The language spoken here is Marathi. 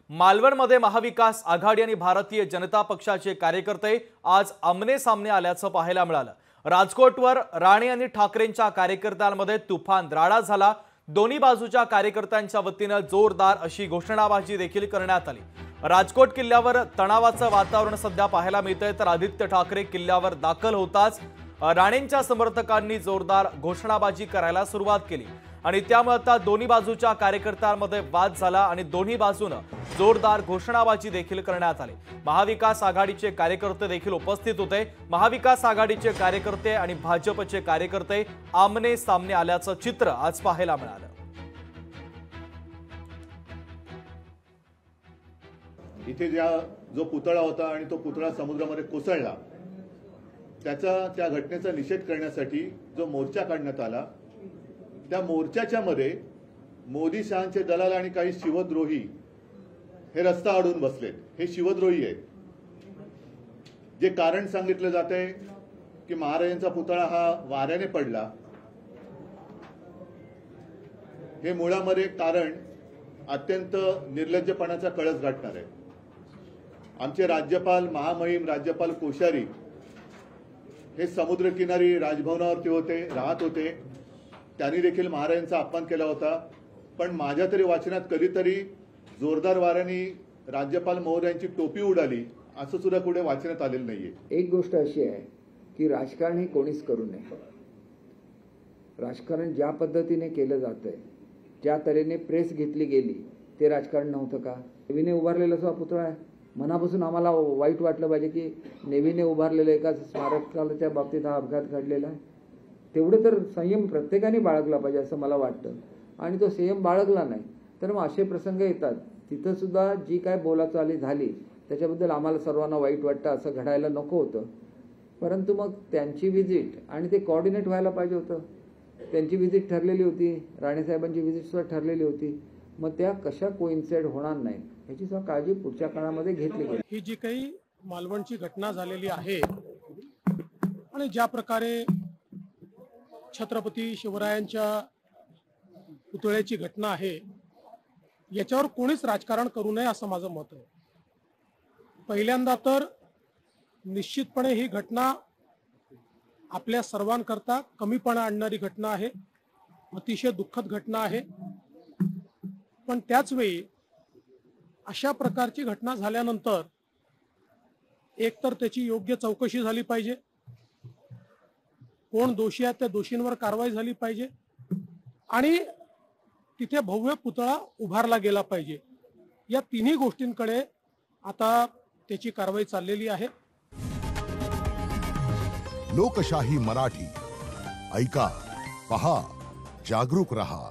मालवणमध्ये महाविकास आघाडी आणि भारतीय जनता पक्षाचे कार्यकर्ते आज आमने सामने आल्याचं पाहायला मिळालं। राजकोटवर राणे आणि ठाकरेंच्या कार्यकर्त्यांमध्ये तुफान राडा झाला। दोन्ही बाजूच्या कार्यकर्त्यांच्या वतीने जोरदार अशी घोषणाबाजी देखील करण्यात आली। राजकोट किल्ल्यावर तणावाचं वातावरण सध्या पाहायला मिळतंय, तर आदित्य ठाकरे किल्ल्यावर दाखल होताच राणेंच्या समर्थकांनी जोरदार घोषणाबाजी करायला सुरुवात केली आणि त्यामुळे आता दोन्ही बाजूच्या कार्यकर्त्यांमध्ये वाद झाला आणि दोन्ही बाजूने जोरदार घोषणाबाजी देखील करण्यात आली। महाविकास आघाडीचे कार्यकर्ते देखील उपस्थित होते। महाविकास आघाडीचे कार्यकर्ते आणि भाजपचे कार्यकर्ते आमने सामने आल्याचं चित्र आज पाहायला मिळालं। इथे जो पुतळा होता आणि तो पुतळा समुद्रामध्ये कोसळला, त्या घटनेचा निषेध करण्यासाठी जो मोर्चा काढण्यात आला, त्या मोर्चाच्या मध्ये मोदी शहांचे दलाल आणि काही शिवद्रोही हे रस्ता अडवून बसलेत। हे शिवद्रोही आहेत। जे कारण सांगितलं जातंय की महाराजांचा पुतळा हा वाऱ्याने पडला, हे मुळामध्ये कारण अत्यंत निर्लज्जपणाचा कळस गाठणार आहे। आमचे राज्यपाल महामहिम राज्यपाल कोश्यारी हे समुद्रकिनारी राजभवनावरती होते, राहत होते। त्यांनी देखील महाराजांचा अपमान केला होता, पण माझ्या तरी वाचनात कधीतरी जोरदार वाऱ्याने राज्यपाल महोदयांची टोपी उडाली असं सुद्धा कुठे वाचण्यात आलेलं नाहीये। एक गोष्ट अशी आहे की राजकारण हे कोणीच करू नये। राजकारण ज्या पद्धतीने केलं जातंय, ज्या तऱ्हेने प्रेस घेतली गेली, ते राजकारण नव्हतं का? नेव्हीने उभारलेला जो पुतळा आहे, मनापासून आम्हाला वाईट वाटलं पाहिजे की नेव्हीने उभारलेल्या एका स्मारकाच्या बाबतीत हा अपघात घडलेला आहे। तेवढं तर संयम प्रत्येकाने बाळगला पाहिजे असं मला वाटतं, आणि तो संयम बाळगला नाही तर मग असे प्रसंग येतात। तिथं सुद्धा जी काय बोलाचाली झाली त्याच्याबद्दल आम्हाला सर्वांना वाईट वाटतं, असं घडायला नको होतं। परंतु मग त्यांची विजिट आणि ते कोऑर्डिनेट व्हायला पाहिजे होतं। त्यांची विजिट ठरलेली होती, राणेसाहेबांची विजिट सुद्धा ठरलेली होती, मग त्या कशा कोइन्साइड होणार नाही याची सुद्धा काळजी पुढच्या काळामध्ये घेतली गेली। ही जी काही मालवणची घटना झालेली आहे आणि ज्या प्रकारे छत्रपती शिवरायांच्या पुतळ्याची घटना आहे, याच्यावर कोणीच राजकारण करू नये असं माझं मत आहे। पहिल्यांदा तर निश्चितपणे ही घटना आपल्या सर्वांकरता कमीपणा आणणारी घटना आहे, अतिशय दुःखद घटना आहे। पण त्याच वेळी अशा प्रकारची घटना झाल्यानंतर एकतर त्याची योग्य चौकशी झाली पाहिजे, कोण दोषी आहेत त्या दोषींवर कारवाई झाली पाहिजे आणि तिथे भव्य पुतळा उभारला गेला पाहिजे। या तिन्ही गोष्टींकडे आता त्याची कारवाई चाललेली आहे। लोकशाही मराठी ऐका, पहा, जागरूक रहा।